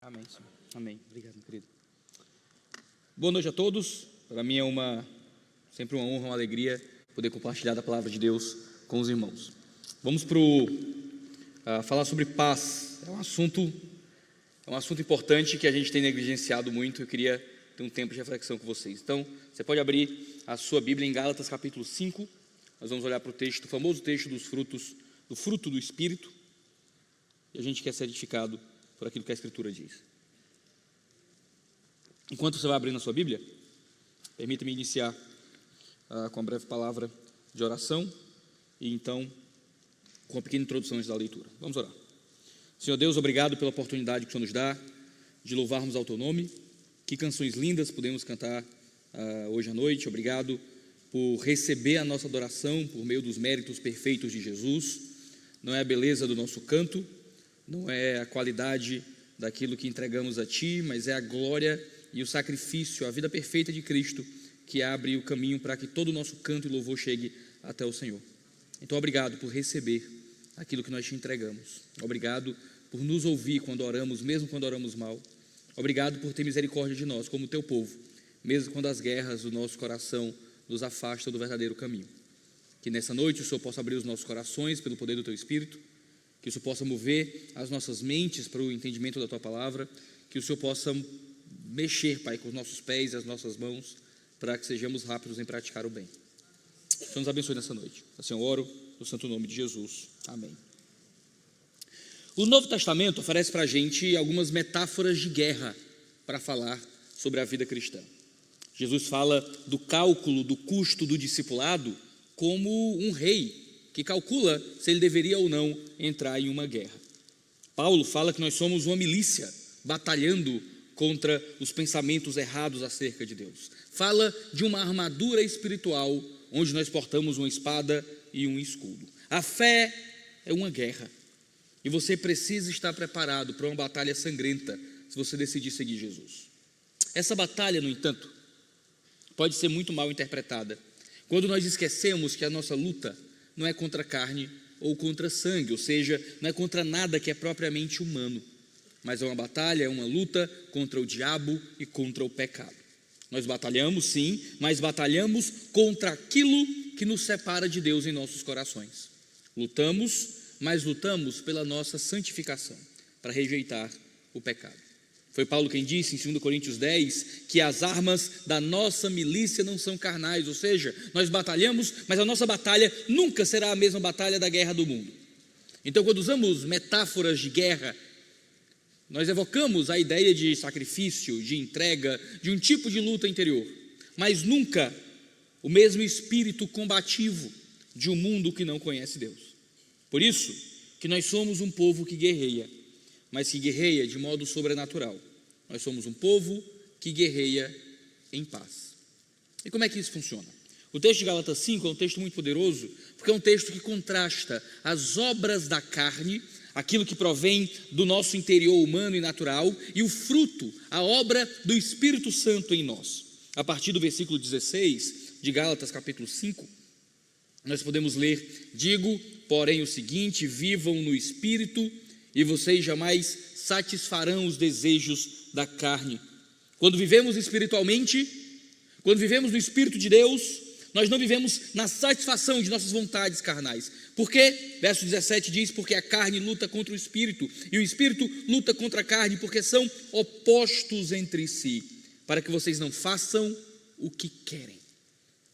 Amém, Senhor. Amém. Obrigado, meu querido. Boa noite a todos. Para mim é sempre uma honra, uma alegria poder compartilhar da palavra de Deus com os irmãos. Vamos falar sobre paz. É um assunto importante que a gente tem negligenciado muito. Eu queria ter um tempo de reflexão com vocês. Então, você pode abrir a sua Bíblia em Gálatas capítulo 5. Nós vamos olhar para o famoso texto do fruto do Espírito. E a gente quer ser edificado por aquilo que a Escritura diz. Enquanto você vai abrindo a sua Bíblia, permita-me iniciar com uma breve palavra de oração e então com uma pequena introdução antes da leitura. Vamos orar. Senhor Deus, obrigado pela oportunidade que o Senhor nos dá de louvarmos ao Teu nome. Que canções lindas podemos cantar hoje à noite. Obrigado por receber a nossa adoração por meio dos méritos perfeitos de Jesus. Não é a beleza do nosso canto, não é a qualidade daquilo que entregamos a Ti, mas é a glória e o sacrifício, a vida perfeita de Cristo, que abre o caminho para que todo o nosso canto e louvor chegue até o Senhor. Então, obrigado por receber aquilo que nós Te entregamos. Obrigado por nos ouvir quando oramos, mesmo quando oramos mal. Obrigado por ter misericórdia de nós, como Teu povo, mesmo quando as guerras do nosso coração nos afastam do verdadeiro caminho. Que nessa noite o Senhor possa abrir os nossos corações pelo poder do Teu Espírito, que o Senhor possa mover as nossas mentes para o entendimento da Tua palavra, que o Senhor possa mexer, Pai, com os nossos pés e as nossas mãos, para que sejamos rápidos em praticar o bem. O Senhor nos abençoe nessa noite. Assim eu oro no santo nome de Jesus. Amém. O Novo Testamento oferece para a gente algumas metáforas de guerra para falar sobre a vida cristã. Jesus fala do cálculo do custo do discipulado como um rei que calcula se ele deveria ou não entrar em uma guerra. Paulo fala que nós somos uma milícia batalhando contra os pensamentos errados acerca de Deus. Fala de uma armadura espiritual onde nós portamos uma espada e um escudo. A fé é uma guerra e você precisa estar preparado para uma batalha sangrenta se você decidir seguir Jesus. Essa batalha, no entanto, pode ser muito mal interpretada quando nós esquecemos que a nossa luta não é contra carne ou contra sangue, ou seja, não é contra nada que é propriamente humano, mas é uma batalha, é uma luta contra o diabo e contra o pecado. Nós batalhamos sim, mas batalhamos contra aquilo que nos separa de Deus em nossos corações. Lutamos, mas lutamos pela nossa santificação, para rejeitar o pecado. Foi Paulo quem disse em 2 Coríntios 10 que as armas da nossa milícia não são carnais, ou seja, nós batalhamos, mas a nossa batalha nunca será a mesma batalha da guerra do mundo. Então, quando usamos metáforas de guerra, nós evocamos a ideia de sacrifício, de entrega, de um tipo de luta interior, mas nunca o mesmo espírito combativo de um mundo que não conhece Deus. Por isso que nós somos um povo que guerreia, mas que guerreia de modo sobrenatural. Nós somos um povo que guerreia em paz. E como é que isso funciona? O texto de Gálatas 5 é um texto muito poderoso, porque é um texto que contrasta as obras da carne, aquilo que provém do nosso interior humano e natural, e o fruto, a obra do Espírito Santo em nós. A partir do versículo 16 de Gálatas capítulo 5, nós podemos ler: digo, porém, o seguinte: vivam no Espírito, e vocês jamais satisfarão os desejos da carne. Quando vivemos espiritualmente, quando vivemos no Espírito de Deus, nós não vivemos na satisfação de nossas vontades carnais. Por quê? Verso 17 diz: porque a carne luta contra o Espírito, e o Espírito luta contra a carne, porque são opostos entre si, para que vocês não façam o que querem.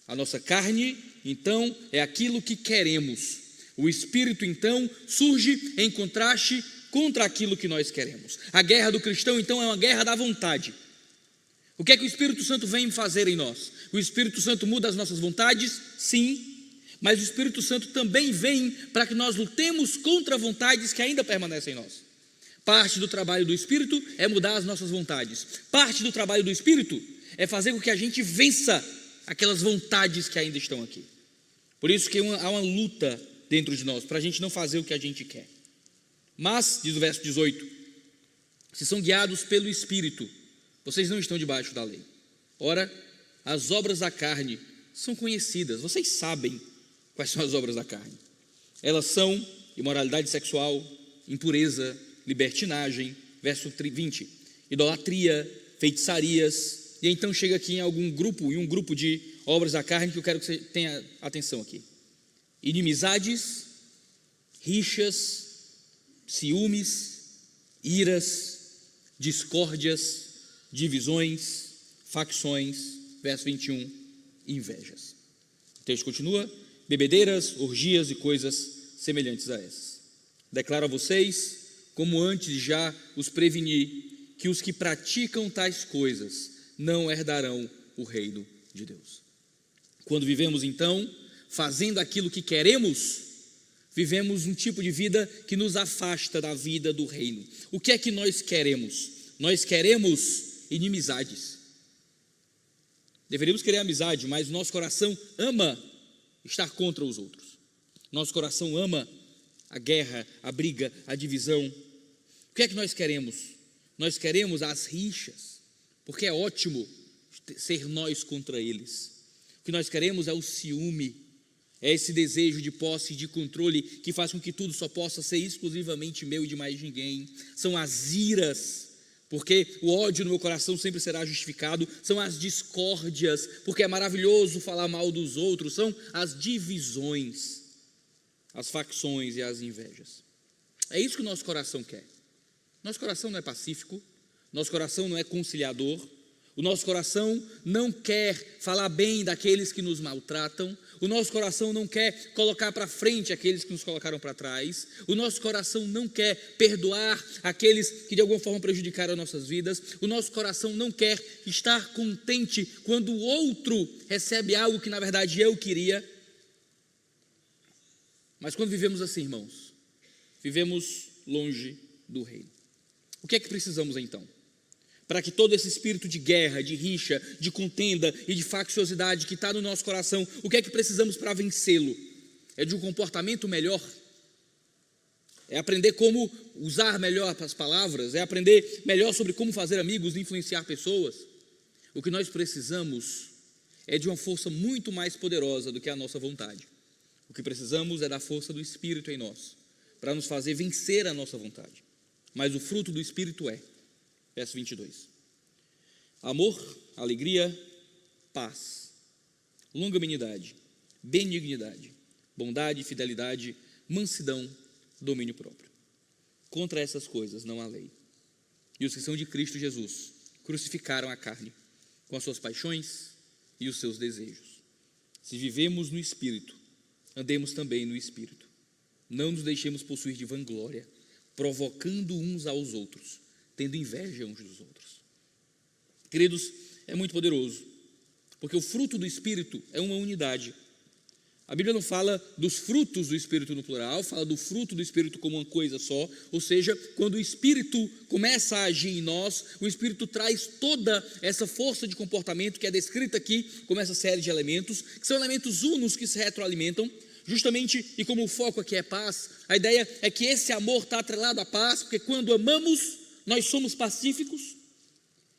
A nossa carne, então, é aquilo que queremos. O Espírito, então, surge em contraste contra aquilo que nós queremos. A guerra do cristão, então, é uma guerra da vontade. O que é que o Espírito Santo vem fazer em nós? O Espírito Santo muda as nossas vontades? Sim, mas o Espírito Santo também vem para que nós lutemos contra vontades que ainda permanecem em nós. Parte do trabalho do Espírito é mudar as nossas vontades. Parte do trabalho do Espírito é fazer com que a gente vença aquelas vontades que ainda estão aqui. Por isso que há uma luta dentro de nós, para a gente não fazer o que a gente quer. Mas, diz o verso 18, se são guiados pelo Espírito, vocês não estão debaixo da lei. Ora, as obras da carne são conhecidas. Vocês sabem quais são as obras da carne. Elas são imoralidade sexual, impureza, libertinagem. Verso 20, idolatria, feitiçarias. E então chega aqui em um grupo de obras da carne que eu quero que você tenha atenção aqui. Inimizades, rixas, ciúmes, iras, discórdias, divisões, facções, verso 21, invejas. O texto continua: bebedeiras, orgias e coisas semelhantes a essas. Declaro a vocês, como antes já os preveni, que os que praticam tais coisas não herdarão o reino de Deus. Quando vivemos então, fazendo aquilo que queremos, vivemos um tipo de vida que nos afasta da vida do reino. O que é que nós queremos? Nós queremos inimizades. Deveríamos querer amizade, mas nosso coração ama estar contra os outros. Nosso coração ama a guerra, a briga, a divisão. O que é que nós queremos? Nós queremos as rixas, porque é ótimo ser nós contra eles. O que nós queremos é o ciúme, é esse desejo de posse e de controle que faz com que tudo só possa ser exclusivamente meu e de mais ninguém. São as iras, porque o ódio no meu coração sempre será justificado. São as discórdias, porque é maravilhoso falar mal dos outros. São as divisões, as facções e as invejas. É isso que o nosso coração quer. Nosso coração não é pacífico, nosso coração não é conciliador, o nosso coração não quer falar bem daqueles que nos maltratam, o nosso coração não quer colocar para frente aqueles que nos colocaram para trás, o nosso coração não quer perdoar aqueles que de alguma forma prejudicaram nossas vidas, o nosso coração não quer estar contente quando o outro recebe algo que na verdade eu queria. Mas quando vivemos assim, irmãos, vivemos longe do reino. O que é que precisamos então? Para que todo esse espírito de guerra, de rixa, de contenda e de facciosidade que está no nosso coração, o que é que precisamos para vencê-lo? É de um comportamento melhor? É aprender como usar melhor as palavras? É aprender melhor sobre como fazer amigos e influenciar pessoas? O que nós precisamos é de uma força muito mais poderosa do que a nossa vontade. O que precisamos é da força do Espírito em nós, para nos fazer vencer a nossa vontade. Mas o fruto do Espírito é, verso 22, amor, alegria, paz, longanimidade, benignidade, bondade, fidelidade, mansidão, domínio próprio. Contra essas coisas não há lei. E os que são de Cristo Jesus crucificaram a carne com as suas paixões e os seus desejos. Se vivemos no Espírito, andemos também no Espírito. Não nos deixemos possuir de vanglória, provocando uns aos outros, tendo inveja uns dos outros. Queridos, é muito poderoso, porque o fruto do Espírito é uma unidade. A Bíblia não fala dos frutos do Espírito no plural, fala do fruto do Espírito como uma coisa só, ou seja, quando o Espírito começa a agir em nós, o Espírito traz toda essa força de comportamento que é descrita aqui, como essa série de elementos, que são elementos unos que se retroalimentam, justamente, e como o foco aqui é paz, a ideia é que esse amor está atrelado à paz, porque quando amamos, nós somos pacíficos.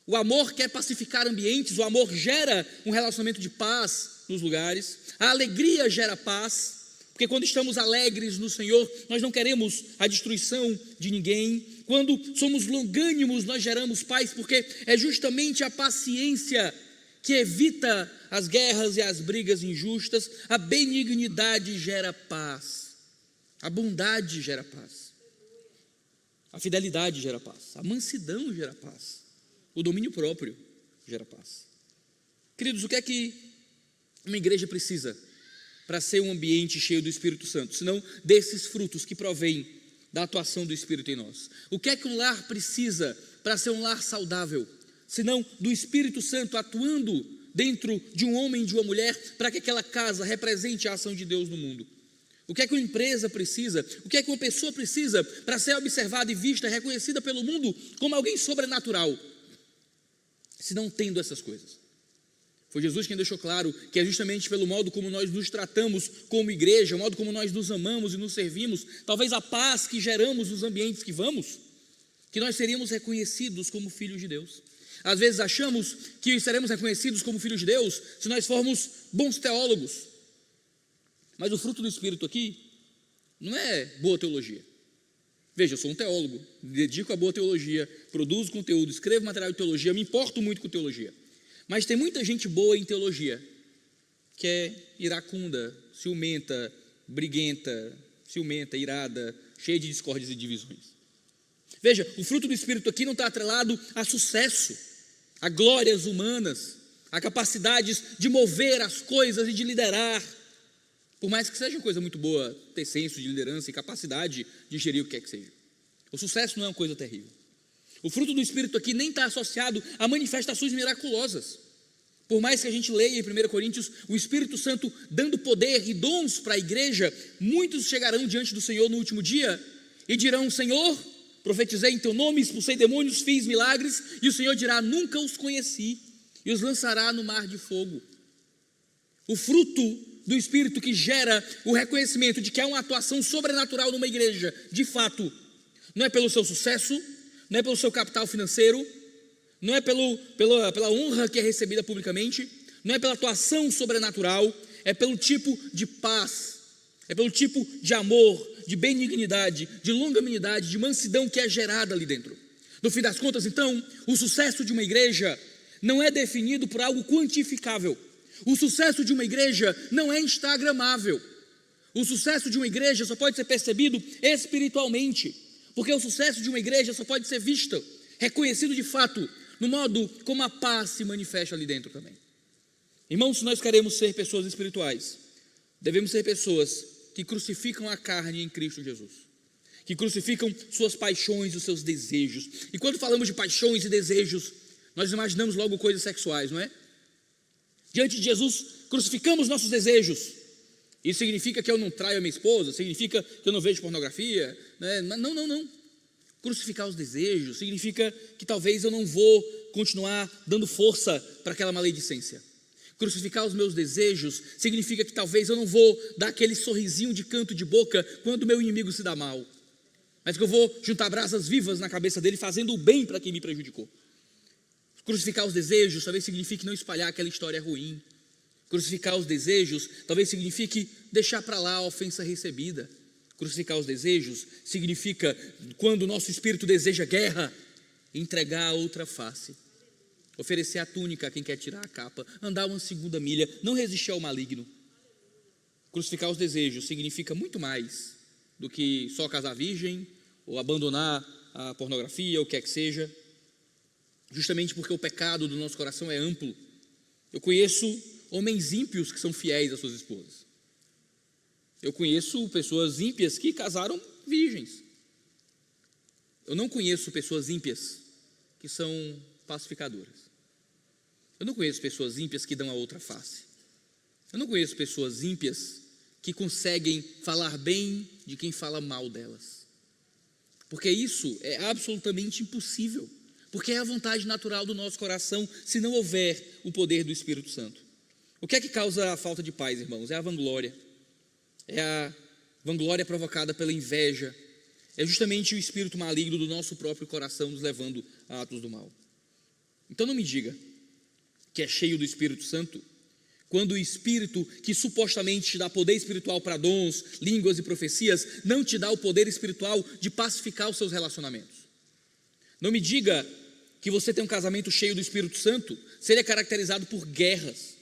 O amor quer pacificar ambientes, o amor gera um relacionamento de paz nos lugares, a alegria gera paz, porque quando estamos alegres no Senhor, nós não queremos a destruição de ninguém. Quando somos longânimos, nós geramos paz, porque é justamente a paciência que evita as guerras e as brigas injustas. A benignidade gera paz, a bondade gera paz, a fidelidade gera paz, a mansidão gera paz, o domínio próprio gera paz. Queridos, o que é que uma igreja precisa para ser um ambiente cheio do Espírito Santo, senão desses frutos que provêm da atuação do Espírito em nós? O que é que um lar precisa para ser um lar saudável, senão do Espírito Santo atuando dentro de um homem e de uma mulher, para que aquela casa represente a ação de Deus no mundo? O que é que uma empresa precisa? O que é que uma pessoa precisa para ser observada e vista, reconhecida pelo mundo como alguém sobrenatural, se não tendo essas coisas? Foi Jesus quem deixou claro que é justamente pelo modo como nós nos tratamos como igreja, o modo como nós nos amamos e nos servimos, talvez a paz que geramos nos ambientes que vamos, que nós seríamos reconhecidos como filhos de Deus. Às vezes achamos que seremos reconhecidos como filhos de Deus se nós formos bons teólogos. Mas o fruto do Espírito aqui não é boa teologia. Veja, eu sou um teólogo, me dedico à boa teologia, produzo conteúdo, escrevo material de teologia, me importo muito com teologia. Mas tem muita gente boa em teologia, que é iracunda, ciumenta, briguenta, irada, cheia de discórdias e divisões. Veja, o fruto do Espírito aqui não está atrelado a sucesso, a glórias humanas, a capacidades de mover as coisas e de liderar. Por mais que seja uma coisa muito boa, ter senso de liderança e capacidade de gerir o que quer que seja. O sucesso não é uma coisa terrível. O fruto do Espírito aqui nem está associado a manifestações miraculosas. Por mais que a gente leia em 1 Coríntios o Espírito Santo dando poder e dons para a igreja, muitos chegarão diante do Senhor no último dia e dirão: Senhor, profetizei em teu nome, expulsei demônios, fiz milagres, e o Senhor dirá: nunca os conheci, e os lançará no mar de fogo. O fruto do Espírito que gera o reconhecimento de que há uma atuação sobrenatural numa igreja, de fato, não é pelo seu sucesso, não é pelo seu capital financeiro, não é pela honra que é recebida publicamente, não é pela atuação sobrenatural, é pelo tipo de paz, é pelo tipo de amor, de benignidade, de longanimidade, de mansidão que é gerada ali dentro. No fim das contas, então, o sucesso de uma igreja não é definido por algo quantificável. O sucesso de uma igreja não é instagramável. O sucesso de uma igreja só pode ser percebido espiritualmente, porque o sucesso de uma igreja só pode ser visto, reconhecido de fato, no modo como a paz se manifesta ali dentro também. Irmãos, se nós queremos ser pessoas espirituais, devemos ser pessoas que crucificam a carne em Cristo Jesus, que crucificam suas paixões e os seus desejos. E quando falamos de paixões e desejos, nós imaginamos logo coisas sexuais, não é? Diante de Jesus, crucificamos nossos desejos. Isso significa que eu não traio a minha esposa? Significa que eu não vejo pornografia? Não. Crucificar os desejos significa que talvez eu não vou continuar dando força para aquela maledicência. Crucificar os meus desejos significa que talvez eu não vou dar aquele sorrisinho de canto de boca quando o meu inimigo se dá mal, mas que eu vou juntar brasas vivas na cabeça dele, fazendo o bem para quem me prejudicou. Crucificar os desejos talvez signifique não espalhar aquela história ruim. Crucificar os desejos talvez signifique deixar para lá a ofensa recebida. Crucificar os desejos significa, quando o nosso espírito deseja guerra, entregar a outra face, oferecer a túnica a quem quer tirar a capa, andar uma segunda milha, não resistir ao maligno. Crucificar os desejos significa muito mais do que só casar virgem ou abandonar a pornografia, ou o que é que seja, justamente porque o pecado do nosso coração é amplo. Eu conheço homens ímpios que são fiéis às suas esposas. Eu conheço pessoas ímpias que casaram virgens. Eu não conheço pessoas ímpias que são pacificadoras. Eu não conheço pessoas ímpias que dão a outra face. Eu não conheço pessoas ímpias que conseguem falar bem de quem fala mal delas. Porque isso é absolutamente impossível. Porque é a vontade natural do nosso coração, se não houver o poder do Espírito Santo. O que é que causa a falta de paz, irmãos? É a vanglória. É a vanglória provocada pela inveja. É justamente o espírito maligno do nosso próprio coração nos levando a atos do mal. Então não me diga que é cheio do Espírito Santo, quando o Espírito que supostamente te dá poder espiritual para dons, línguas e profecias, não te dá o poder espiritual de pacificar os seus relacionamentos. Não me diga que você tem um casamento cheio do Espírito Santo, se ele é caracterizado por guerras.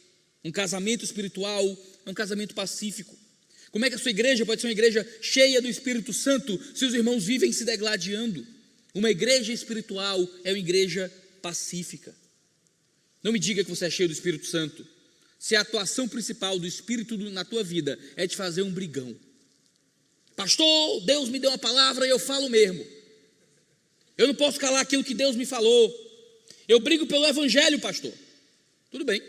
Um casamento espiritual é um casamento pacífico. Como é que a sua igreja pode ser uma igreja cheia do Espírito Santo se os irmãos vivem se degladiando? Uma igreja espiritual é uma igreja pacífica. Não me diga que você é cheio do Espírito Santo se a atuação principal do Espírito na tua vida é de fazer um brigão. Pastor, Deus me deu uma palavra e eu falo mesmo. Eu não posso calar aquilo que Deus me falou. Eu brigo pelo Evangelho, pastor. Tudo bem,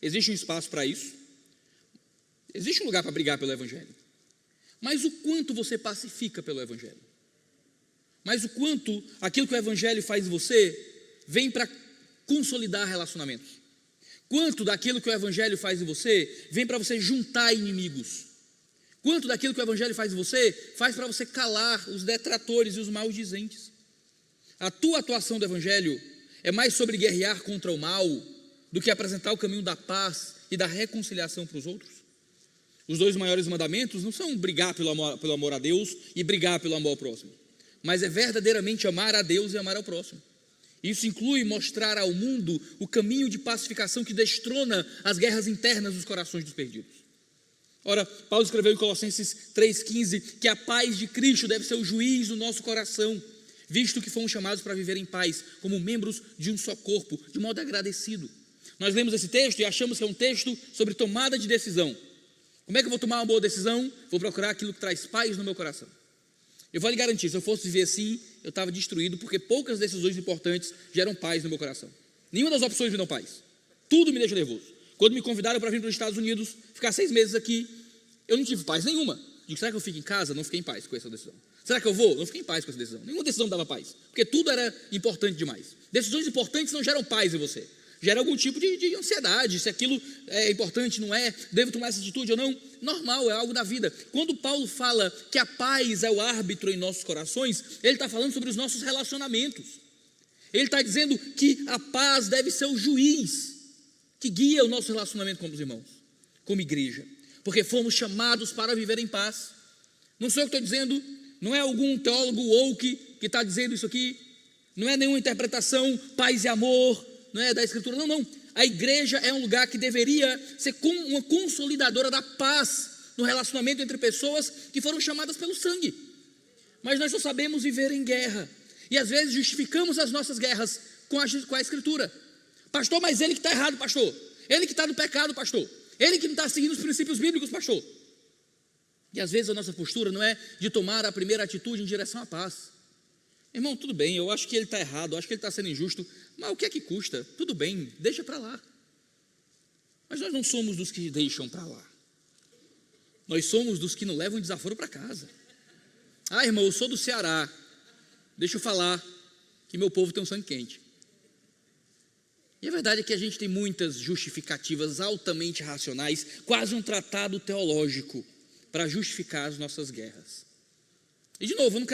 existe um espaço para isso. Existe um lugar para brigar pelo Evangelho. Mas o quanto você pacifica pelo Evangelho? Mas o quanto aquilo que o Evangelho faz em você vem para consolidar relacionamentos? Quanto daquilo que o Evangelho faz em você vem para você juntar inimigos? Quanto daquilo que o Evangelho faz em você faz para você calar os detratores e os maldizentes? A tua atuação do Evangelho é mais sobre guerrear contra o mal do que apresentar o caminho da paz e da reconciliação para os outros? Os dois maiores mandamentos não são brigar pelo amor a Deus e brigar pelo amor ao próximo. mas é verdadeiramente amar a Deus e amar ao próximo. Isso inclui mostrar ao mundo o caminho de pacificação que destrona as guerras internas dos corações dos perdidos. Ora, Paulo escreveu em Colossenses 3,15 que a paz de Cristo deve ser o juiz do nosso coração, visto que fomos chamados para viver em paz, como membros de um só corpo, de modo agradecido. Nós lemos esse texto e achamos que é um texto sobre tomada de decisão. Como é que eu vou tomar uma boa decisão? Vou procurar aquilo que traz paz no meu coração. Eu vou lhe garantir, se eu fosse viver assim, eu estava destruído, porque poucas decisões importantes geram paz no meu coração. Nenhuma das opções me dão paz. Tudo me deixa nervoso. Quando me convidaram para vir para os Estados Unidos, ficar 6 meses aqui, eu não tive paz nenhuma. Digo, será que eu fico em casa? Não fiquei em paz com essa decisão. Será que eu vou? Não fiquei em paz com essa decisão. Nenhuma decisão dava paz, porque tudo era importante demais. Decisões importantes não geram paz em você. Gera algum tipo de ansiedade, se aquilo é importante, não é, devo tomar essa atitude ou não, normal, é algo da vida. Quando Paulo fala que a paz é o árbitro em nossos corações, ele está falando sobre os nossos relacionamentos. Ele está dizendo que a paz deve ser o juiz que guia o nosso relacionamento com os irmãos, como igreja, porque fomos chamados para viver em paz. Não sou eu que estou dizendo, não é algum teólogo woke que está dizendo isso aqui, não é nenhuma interpretação paz e amor, não é da Escritura, não. A igreja é um lugar que deveria ser uma consolidadora da paz no relacionamento entre pessoas que foram chamadas pelo sangue. Mas nós só sabemos viver em guerra, e às vezes justificamos as nossas guerras com a Escritura. Pastor, mas ele que está errado, pastor. Ele que está no pecado, pastor. Ele que não está seguindo os princípios bíblicos, pastor. E às vezes a nossa postura não é de tomar a primeira atitude em direção à paz. Irmão, tudo bem, eu acho que ele está errado, eu acho que ele está sendo injusto, mas o que é que custa? Tudo bem, deixa para lá. Mas nós não somos dos que deixam para lá. Nós somos dos que não levam desaforo para casa. Ah, irmão, eu sou do Ceará. Deixa eu falar que meu povo tem um sangue quente. E a verdade é que a gente tem muitas justificativas altamente racionais, quase um tratado teológico, para justificar as nossas guerras. E de novo, eu não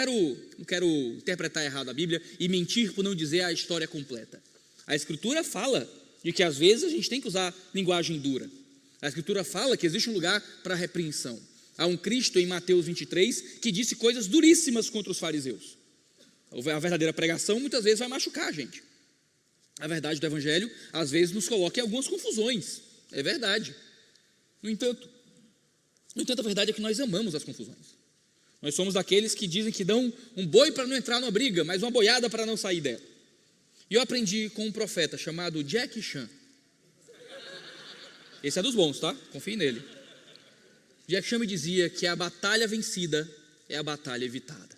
quero interpretar errado a Bíblia e mentir por não dizer a história completa. A Escritura fala de que às vezes a gente tem que usar linguagem dura. A Escritura fala que existe um lugar para repreensão. Há um Cristo em Mateus 23 que disse coisas duríssimas contra os fariseus. A verdadeira pregação muitas vezes vai machucar a gente. A verdade do Evangelho às vezes nos coloca em algumas confusões. É verdade. No entanto, a verdade é que nós amamos as confusões. Nós somos daqueles que dizem que dão um boi para não entrar numa briga, mas uma boiada para não sair dela. E eu aprendi com um profeta chamado Jack Chan. Esse é dos bons, tá? Confie nele. Jack Chan me dizia que a batalha vencida é a batalha evitada.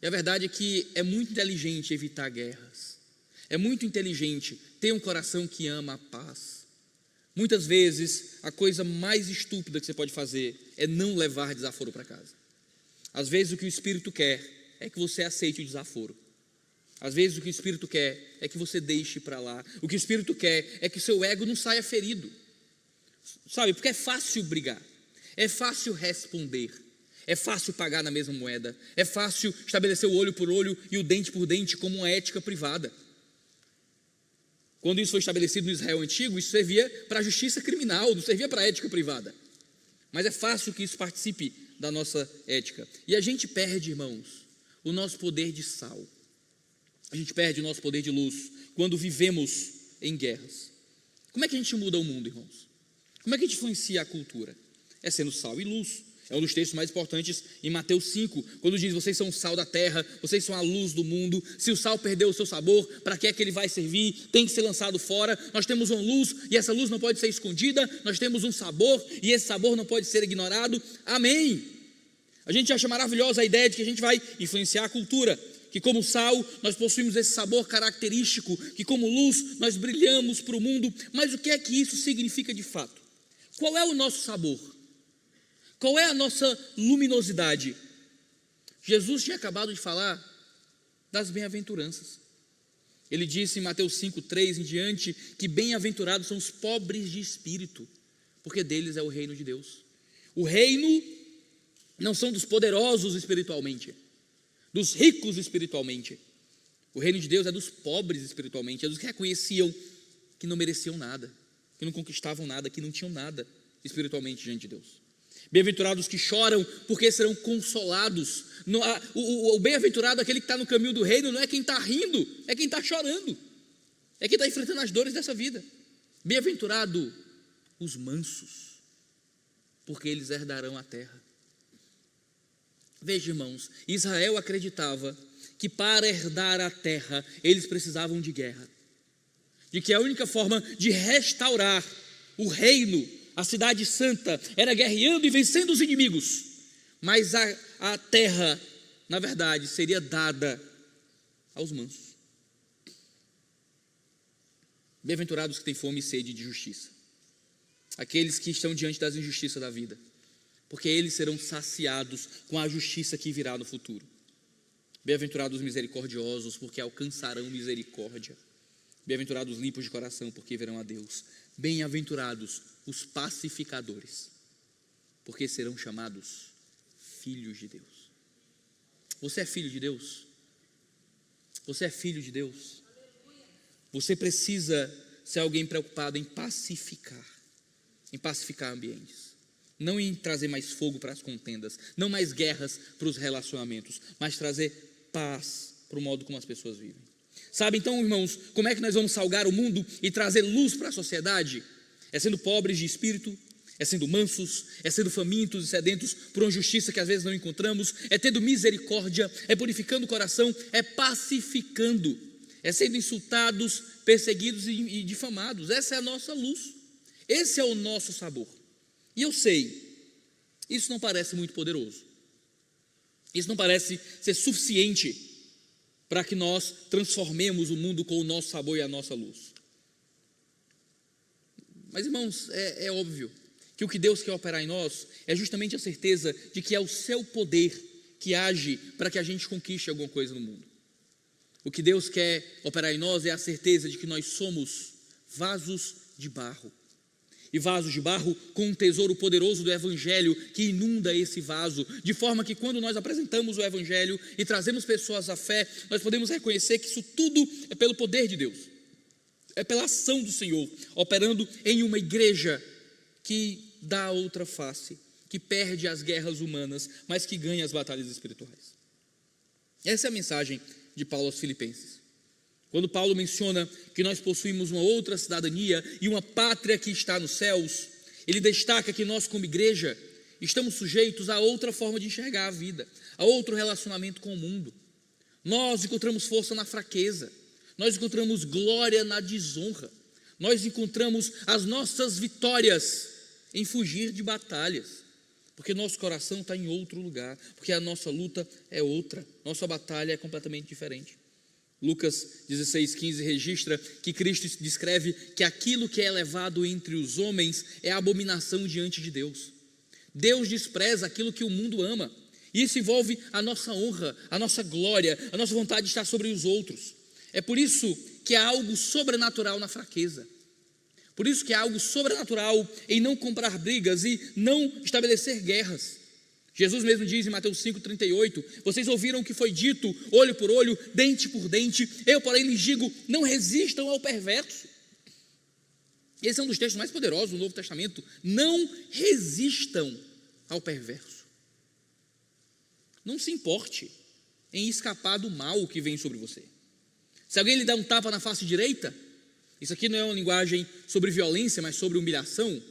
E a verdade é que é muito inteligente evitar guerras. É muito inteligente ter um coração que ama a paz. Muitas vezes, a coisa mais estúpida que você pode fazer é não levar desaforo para casa. Às vezes o que o Espírito quer é que você aceite o desaforo. Às vezes o que o Espírito quer é que você deixe para lá. O que o Espírito quer é que o seu ego não saia ferido. Sabe, porque é fácil brigar. É fácil responder. É fácil pagar na mesma moeda. É fácil estabelecer o olho por olho e o dente por dente como uma ética privada. Quando isso foi estabelecido no Israel antigo, isso servia para a justiça criminal, não servia para a ética privada. Mas é fácil que isso participe da nossa ética. E a gente perde, irmãos, o nosso poder de sal. A gente perde o nosso poder de luz quando vivemos em guerras. Como é que a gente muda o mundo, irmãos? Como é que a gente influencia a cultura? É sendo sal e luz. É um dos textos mais importantes em Mateus 5, quando diz, vocês são o sal da terra, vocês são a luz do mundo. Se o sal perdeu o seu sabor, para que é que ele vai servir? Tem que ser lançado fora. Nós temos uma luz e essa luz não pode ser escondida. Nós temos um sabor e esse sabor não pode ser ignorado. Amém. A gente acha maravilhosa a ideia de que a gente vai influenciar a cultura, que como sal nós possuímos esse sabor característico, que como luz nós brilhamos para o mundo. Mas o que é que isso significa de fato? Qual é o nosso sabor? Qual é a nossa luminosidade? Jesus tinha acabado de falar das bem-aventuranças. Ele disse em Mateus 5:3 em diante que bem-aventurados são os pobres de espírito, porque deles é o reino de Deus. O reino não são dos poderosos espiritualmente, dos ricos espiritualmente. O reino de Deus é dos pobres espiritualmente, é dos que reconheciam que não mereciam nada, que não conquistavam nada, que não tinham nada espiritualmente diante de Deus. Bem-aventurados que choram, porque serão consolados. O bem-aventurado, aquele que está no caminho do reino, não é quem está rindo, é quem está chorando, é quem está enfrentando as dores dessa vida. Bem-aventurado os mansos, porque eles herdarão a terra. Veja, irmãos, Israel acreditava que para herdar a terra, eles precisavam de guerra, de que a única forma de restaurar o reino, a cidade santa, era guerreando e vencendo os inimigos. Mas a terra, na verdade, seria dada aos mansos. Bem-aventurados que têm fome e sede de justiça, aqueles que estão diante das injustiças da vida, porque eles serão saciados com a justiça que virá no futuro. Bem-aventurados os misericordiosos, porque alcançarão misericórdia. Bem-aventurados os limpos de coração, porque verão a Deus. Bem-aventurados os pacificadores, porque serão chamados filhos de Deus. Você é filho de Deus? Você é filho de Deus? Você precisa ser alguém preocupado em pacificar ambientes. Não em trazer mais fogo para as contendas, não mais guerras para os relacionamentos, mas trazer paz para o modo como as pessoas vivem. Sabe, então, irmãos, como é que nós vamos salgar o mundo e trazer luz para a sociedade? É sendo pobres de espírito, é sendo mansos, é sendo famintos e sedentos por uma justiça que às vezes não encontramos, é tendo misericórdia, é purificando o coração, é pacificando, é sendo insultados, perseguidos e difamados. Essa é a nossa luz, esse é o nosso sabor. E eu sei, isso não parece muito poderoso, isso não parece ser suficiente para que nós transformemos o mundo com o nosso sabor e a nossa luz. Mas, irmãos, é óbvio que o que Deus quer operar em nós é justamente a certeza de que é o seu poder que age para que a gente conquiste alguma coisa no mundo. O que Deus quer operar em nós é a certeza de que nós somos vasos de barro. E vasos de barro com um tesouro poderoso do Evangelho que inunda esse vaso, de forma que quando nós apresentamos o Evangelho e trazemos pessoas à fé, nós podemos reconhecer que isso tudo é pelo poder de Deus, é pela ação do Senhor, operando em uma igreja que dá outra face, que perde as guerras humanas, mas que ganha as batalhas espirituais. Essa é a mensagem de Paulo aos Filipenses. Quando Paulo menciona que nós possuímos uma outra cidadania e uma pátria que está nos céus, ele destaca que nós, como igreja, estamos sujeitos a outra forma de enxergar a vida, a outro relacionamento com o mundo. Nós encontramos força na fraqueza, nós encontramos glória na desonra, nós encontramos as nossas vitórias em fugir de batalhas, porque nosso coração está em outro lugar, porque a nossa luta é outra, nossa batalha é completamente diferente. Lucas 16,15 registra que Cristo descreve que aquilo que é elevado entre os homens é abominação diante de Deus. Deus despreza aquilo que o mundo ama, e isso envolve a nossa honra, a nossa glória, a nossa vontade de estar sobre os outros. É por isso que há algo sobrenatural na fraqueza, por isso que há algo sobrenatural em não comprar brigas e não estabelecer guerras. Jesus mesmo diz em Mateus 5,38, vocês ouviram o que foi dito, olho por olho, dente por dente, eu porém lhes digo, não resistam ao perverso. Esse é um dos textos mais poderosos do Novo Testamento, não resistam ao perverso. Não se importe em escapar do mal que vem sobre você. Se alguém lhe dá um tapa na face direita, isso aqui não é uma linguagem sobre violência, mas sobre humilhação.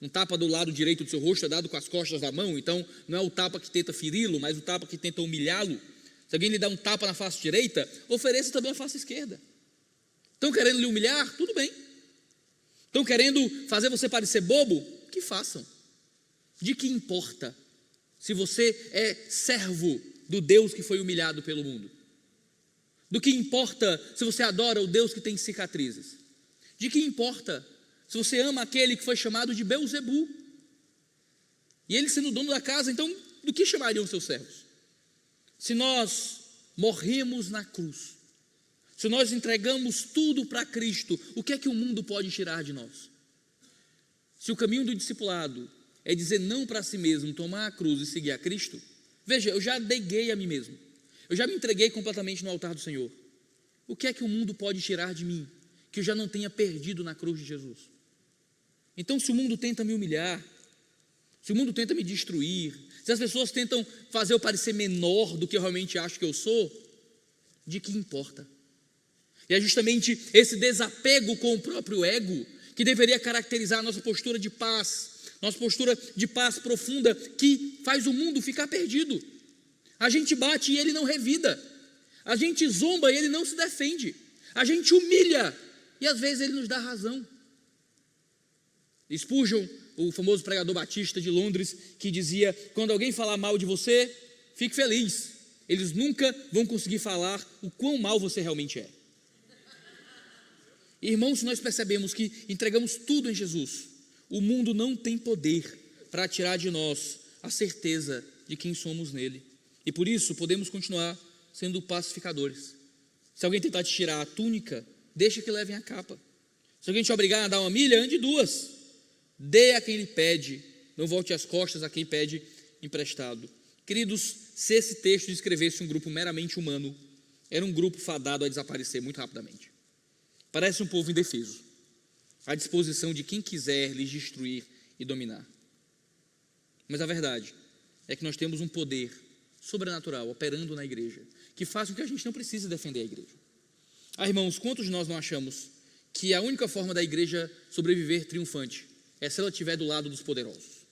Um tapa do lado direito do seu rosto é dado com as costas da mão, então não é o tapa que tenta feri-lo, mas o tapa que tenta humilhá-lo. Se alguém lhe dá um tapa na face direita, ofereça também a face esquerda. Estão querendo lhe humilhar? Tudo bem. Estão querendo fazer você parecer bobo? Que façam. De que importa se você é servo do Deus que foi humilhado pelo mundo? Do que importa se você adora o Deus que tem cicatrizes? De que importa se você ama aquele que foi chamado de Belzebu? E ele sendo dono da casa, então, do que chamariam seus servos? Se nós morremos na cruz, se nós entregamos tudo para Cristo, o que é que o mundo pode tirar de nós? Se o caminho do discipulado é dizer não para si mesmo, tomar a cruz e seguir a Cristo, veja, eu já neguei a mim mesmo, eu já me entreguei completamente no altar do Senhor. O que é que o mundo pode tirar de mim, que eu já não tenha perdido na cruz de Jesus? Então, se o mundo tenta me humilhar, se o mundo tenta me destruir, se as pessoas tentam fazer eu parecer menor do que eu realmente acho que eu sou, de que importa? E é justamente esse desapego com o próprio ego que deveria caracterizar a nossa postura de paz profunda, que faz o mundo ficar perdido. A gente bate e ele não revida, a gente zomba e ele não se defende, a gente humilha e às vezes ele nos dá razão. Spurgeon, o famoso pregador batista de Londres, que dizia: quando alguém falar mal de você, fique feliz, eles nunca vão conseguir falar o quão mal você realmente é. Irmãos, se nós percebemos que entregamos tudo em Jesus, o mundo não tem poder para tirar de nós a certeza de quem somos nele, e por isso podemos continuar sendo pacificadores. Se alguém tentar te tirar a túnica, deixa que levem a capa. Se alguém te obrigar a dar uma milha, ande 2. Dê a quem lhe pede, não volte as costas a quem pede emprestado. Queridos, se esse texto descrevesse um grupo meramente humano, era um grupo fadado a desaparecer muito rapidamente. Parece um povo indefeso, à disposição de quem quiser lhes destruir e dominar. Mas a verdade é que nós temos um poder sobrenatural operando na igreja, que faz com que a gente não precise defender a igreja. Irmãos, quantos de nós não achamos que a única forma da igreja sobreviver triunfante é se ela estiver do lado dos poderosos,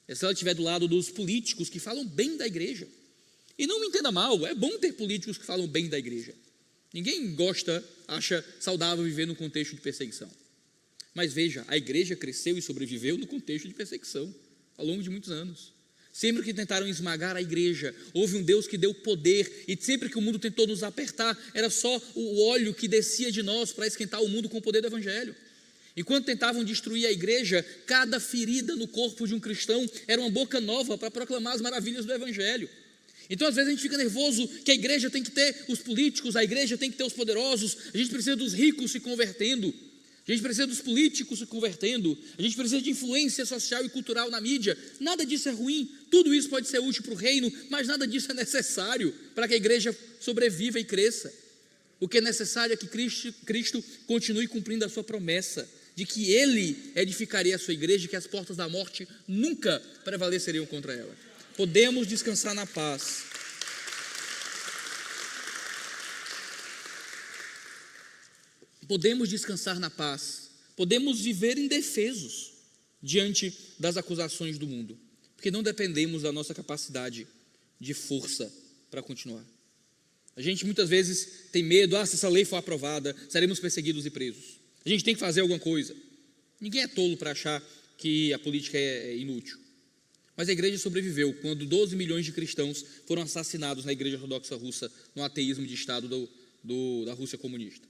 é se ela estiver do lado dos políticos que falam bem da igreja? E não me entenda mal, é bom ter políticos que falam bem da igreja. Ninguém acha saudável viver no contexto de perseguição. Mas veja, a igreja cresceu e sobreviveu no contexto de perseguição, ao longo de muitos anos. Sempre que tentaram esmagar a igreja, houve um Deus que deu poder, e sempre que o mundo tentou nos apertar, era só o óleo que descia de nós para esquentar o mundo com o poder do evangelho. Enquanto tentavam destruir a igreja, cada ferida no corpo de um cristão era uma boca nova para proclamar as maravilhas do evangelho. Então às vezes a gente fica nervoso que a igreja tem que ter os políticos, a igreja tem que ter os poderosos, a gente precisa dos ricos se convertendo, a gente precisa dos políticos se convertendo, a gente precisa de influência social e cultural na mídia. Nada disso é ruim, tudo isso pode ser útil para o reino, mas nada disso é necessário para que a igreja sobreviva e cresça. O que é necessário é que Cristo continue cumprindo a sua promessa de que Ele edificaria a sua igreja e que as portas da morte nunca prevaleceriam contra ela. Podemos descansar na paz. Podemos descansar na paz. Podemos viver indefesos diante das acusações do mundo, porque não dependemos da nossa capacidade de força para continuar. A gente muitas vezes tem medo: se essa lei for aprovada, seremos perseguidos e presos. A gente tem que fazer alguma coisa. Ninguém é tolo para achar que a política é inútil. Mas a igreja sobreviveu quando 12 milhões de cristãos foram assassinados na igreja ortodoxa russa, no ateísmo de Estado da Rússia comunista.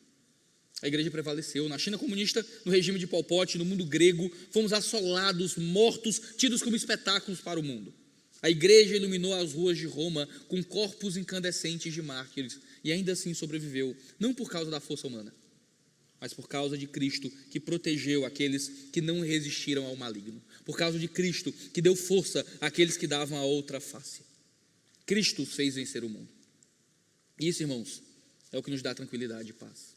A igreja prevaleceu. Na China comunista, no regime de Pol Pot, no mundo grego, fomos assolados, mortos, tidos como espetáculos para o mundo. A igreja iluminou as ruas de Roma com corpos incandescentes de mártires e ainda assim sobreviveu, não por causa da força humana, mas por causa de Cristo, que protegeu aqueles que não resistiram ao maligno, por causa de Cristo, que deu força àqueles que davam a outra face. Cristo fez vencer o mundo. E isso, irmãos, é o que nos dá tranquilidade e paz.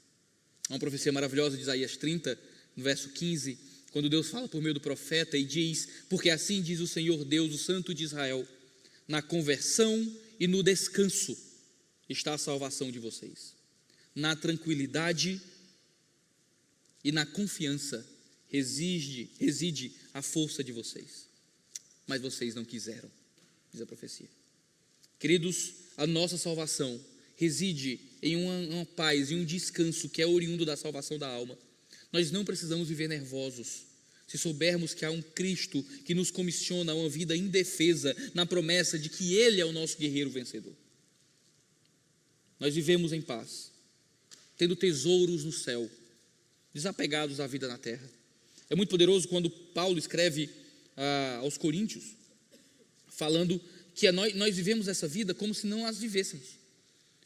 Há uma profecia maravilhosa de Isaías 30, no verso 15, quando Deus fala por meio do profeta e diz: porque assim diz o Senhor Deus, o Santo de Israel, na conversão e no descanso está a salvação de vocês, na tranquilidade e na confiança reside a força de vocês. Mas vocês não quiseram, diz a profecia. Queridos, a nossa salvação reside em uma paz e um descanso que é oriundo da salvação da alma. Nós não precisamos viver nervosos se soubermos que há um Cristo que nos comissiona a uma vida indefesa, na promessa de que Ele é o nosso guerreiro vencedor. Nós vivemos em paz, tendo tesouros no céu, desapegados à vida na terra. É muito poderoso quando Paulo escreve aos Coríntios, falando que nós vivemos essa vida como se não as vivêssemos.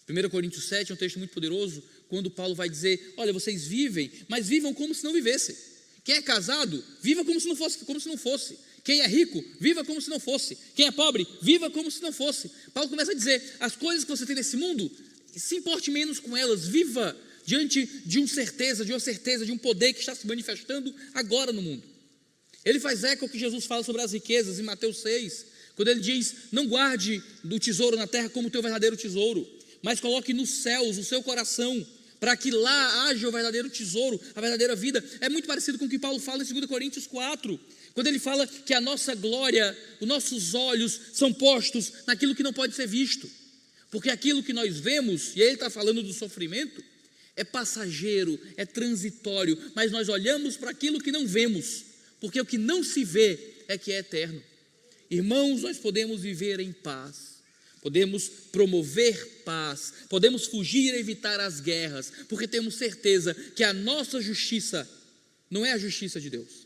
1 Coríntios 7 é um texto muito poderoso, quando Paulo vai dizer: olha, vocês vivem, mas vivam como se não vivessem. Quem é casado, viva como se não fosse. Quem é rico, viva como se não fosse. Quem é pobre, viva como se não fosse. Paulo começa a dizer: as coisas que você tem nesse mundo, se importe menos com elas, viva diante de uma certeza, de um poder que está se manifestando agora no mundo. Ele faz eco ao que Jesus fala sobre as riquezas em Mateus 6, quando ele diz: não guarde do tesouro na terra como o teu verdadeiro tesouro, mas coloque nos céus o seu coração, para que lá haja o verdadeiro tesouro, a verdadeira vida. É muito parecido com o que Paulo fala em 2 Coríntios 4, quando ele fala que a nossa glória, os nossos olhos são postos naquilo que não pode ser visto, porque aquilo que nós vemos, e ele está falando do sofrimento, é passageiro, é transitório, mas nós olhamos para aquilo que não vemos, porque o que não se vê é que é eterno. Irmãos, nós podemos viver em paz, podemos promover paz, podemos fugir e evitar as guerras, porque temos certeza que a nossa justiça não é a justiça de Deus,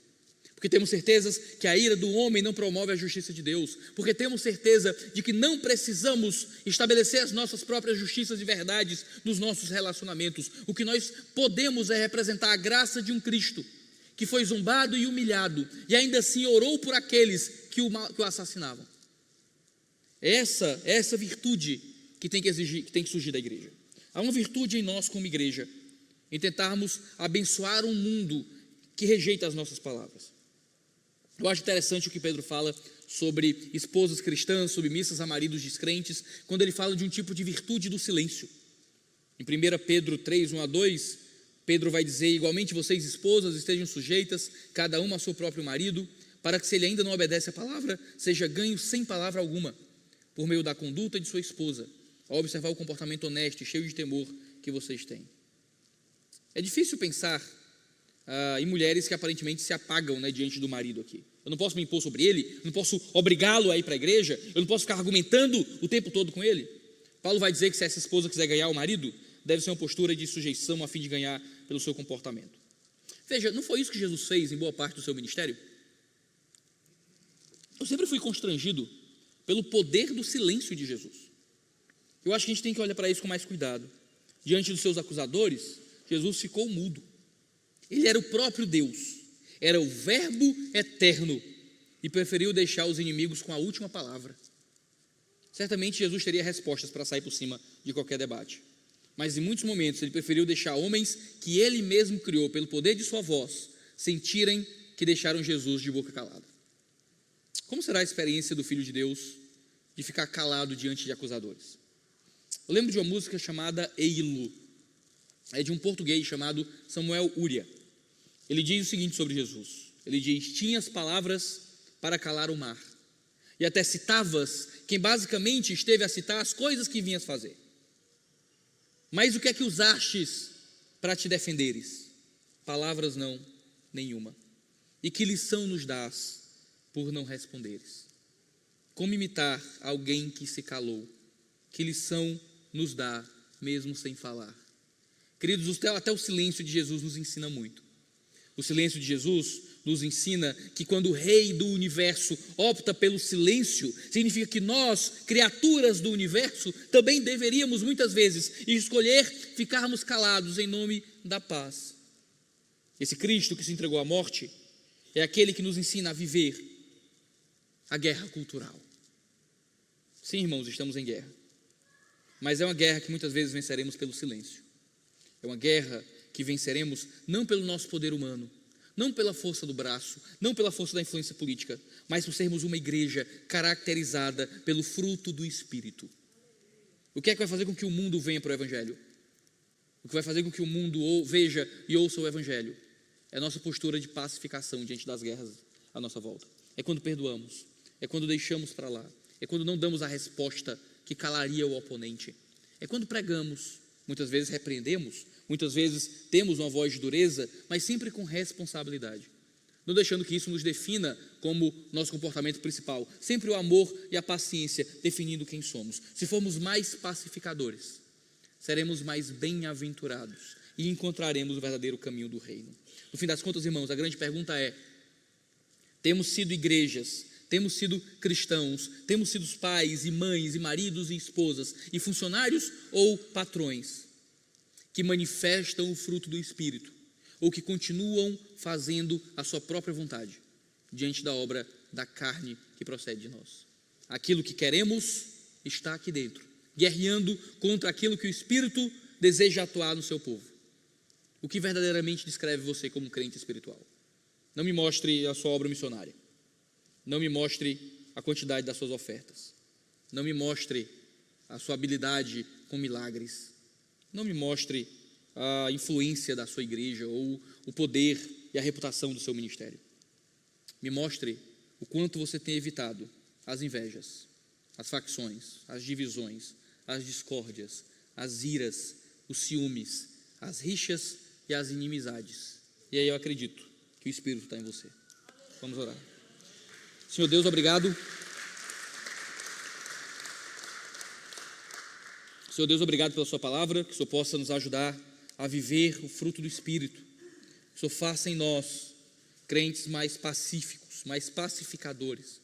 porque temos certeza que a ira do homem não promove a justiça de Deus, porque temos certeza de que não precisamos estabelecer as nossas próprias justiças e verdades nos nossos relacionamentos. O que nós podemos é representar a graça de um Cristo que foi zombado e humilhado, e ainda assim orou por aqueles que o assassinavam. Essa virtude que tem que surgir da igreja. Há uma virtude em nós como igreja, em tentarmos abençoar um mundo que rejeita as nossas palavras. Eu acho interessante o que Pedro fala sobre esposas cristãs submissas a maridos descrentes, quando ele fala de um tipo de virtude do silêncio. Em 1 Pedro 3, 1-2, Pedro vai dizer: igualmente vocês esposas estejam sujeitas, cada uma a seu próprio marido, para que se ele ainda não obedece à palavra, seja ganho sem palavra alguma, por meio da conduta de sua esposa, ao observar o comportamento honesto e cheio de temor que vocês têm. É difícil pensar em mulheres que aparentemente se apagam, diante do marido aqui. Eu não posso me impor sobre ele, eu não posso obrigá-lo a ir para a igreja, eu não posso ficar argumentando o tempo todo com ele. Paulo vai dizer que se essa esposa quiser ganhar o marido, deve ser uma postura de sujeição a fim de ganhar pelo seu comportamento. Veja, não foi isso que Jesus fez em boa parte do seu ministério? Eu sempre fui constrangido pelo poder do silêncio de Jesus. Eu acho que a gente tem que olhar para isso com mais cuidado. Diante dos seus acusadores, Jesus ficou mudo. Ele era o próprio Deus, era o Verbo eterno, e preferiu deixar os inimigos com a última palavra. Certamente Jesus teria respostas para sair por cima de qualquer debate, mas em muitos momentos ele preferiu deixar homens que ele mesmo criou pelo poder de sua voz sentirem que deixaram Jesus de boca calada. Como será a experiência do Filho de Deus de ficar calado diante de acusadores? Eu lembro de uma música chamada Eilu, é de um português chamado Samuel Uria. Ele diz o seguinte sobre Jesus, ele diz: tinhas palavras para calar o mar, e até citavas quem basicamente esteve a citar as coisas que vinhas fazer. Mas o que é que usastes para te defenderes? Palavras não, nenhuma. E que lição nos dás por não responderes? Como imitar alguém que se calou? Que lição nos dá mesmo sem falar? Queridos, até o silêncio de Jesus nos ensina muito. O silêncio de Jesus nos ensina que quando o Rei do Universo opta pelo silêncio, significa que nós, criaturas do Universo, também deveríamos muitas vezes escolher ficarmos calados em nome da paz. Esse Cristo que se entregou à morte é aquele que nos ensina a viver a guerra cultural. Sim, irmãos, estamos em guerra, mas é uma guerra que muitas vezes venceremos pelo silêncio. É uma guerra que venceremos não pelo nosso poder humano, não pela força do braço, não pela força da influência política, mas por sermos uma igreja caracterizada pelo fruto do Espírito. O que é que vai fazer com que o mundo venha para o Evangelho? O que vai fazer com que o mundo veja e ouça o Evangelho? É a nossa postura de pacificação diante das guerras à nossa volta. É quando perdoamos, é quando deixamos para lá, é quando não damos a resposta que calaria o oponente, é quando pregamos, muitas vezes repreendemos, muitas vezes temos uma voz de dureza, mas sempre com responsabilidade, não deixando que isso nos defina como nosso comportamento principal, sempre o amor e a paciência definindo quem somos. Se formos mais pacificadores, seremos mais bem-aventurados e encontraremos o verdadeiro caminho do reino. No fim das contas, irmãos, a grande pergunta é: temos sido igrejas, temos sido cristãos, temos sido pais e mães e maridos e esposas e funcionários ou patrões que manifestam o fruto do Espírito ou que continuam fazendo a sua própria vontade diante da obra da carne que procede de nós? Aquilo que queremos está aqui dentro, guerreando contra aquilo que o Espírito deseja atuar no seu povo. O que verdadeiramente descreve você como um crente espiritual? Não me mostre a sua obra missionária. Não me mostre a quantidade das suas ofertas. Não me mostre a sua habilidade com milagres. Não me mostre a influência da sua igreja ou o poder e a reputação do seu ministério. Me mostre o quanto você tem evitado as invejas, as facções, as divisões, as discórdias, as iras, os ciúmes, as rixas e as inimizades. E aí eu acredito que o Espírito está em você. Vamos orar. Senhor Deus, obrigado. Senhor Deus, obrigado pela sua palavra, que o Senhor possa nos ajudar a viver o fruto do Espírito. Que o Senhor faça em nós crentes mais pacíficos, mais pacificadores,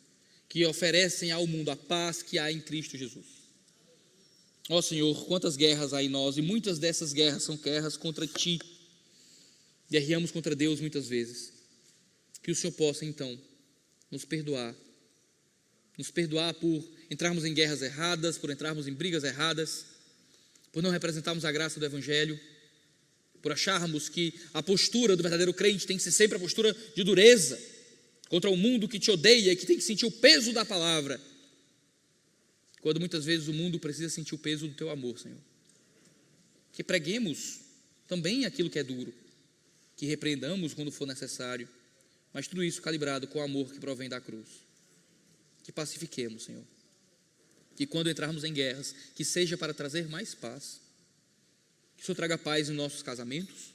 que oferecem ao mundo a paz que há em Cristo Jesus. Ó Senhor, quantas guerras há em nós, e muitas dessas guerras são guerras contra Ti. Guerreamos contra Deus muitas vezes. Que o Senhor possa então nos perdoar por entrarmos em guerras erradas, por entrarmos em brigas erradas, por não representarmos a graça do Evangelho, por acharmos que a postura do verdadeiro crente tem que ser sempre a postura de dureza contra o mundo que te odeia e que tem que sentir o peso da palavra, quando muitas vezes o mundo precisa sentir o peso do teu amor, Senhor. Que preguemos também aquilo que é duro, que repreendamos quando for necessário, mas tudo isso calibrado com o amor que provém da cruz. Que pacifiquemos, Senhor. Que quando entrarmos em guerras, que seja para trazer mais paz. Que o Senhor traga paz nos nossos casamentos.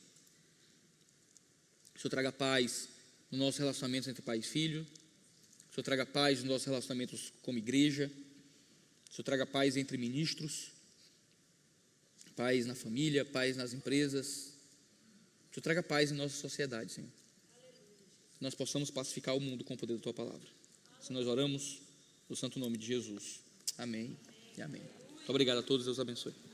Que o Senhor traga paz nos nossos relacionamentos entre pai e filho. Que o Senhor traga paz nos nossos relacionamentos como igreja. Que o Senhor traga paz entre ministros. Paz na família, paz nas empresas. Que o Senhor traga paz em nossa sociedade, Senhor. Que nós possamos pacificar o mundo com o poder da Tua palavra. Se nós oramos no santo nome de Jesus. Amém e amém. Muito obrigado a todos, Deus abençoe.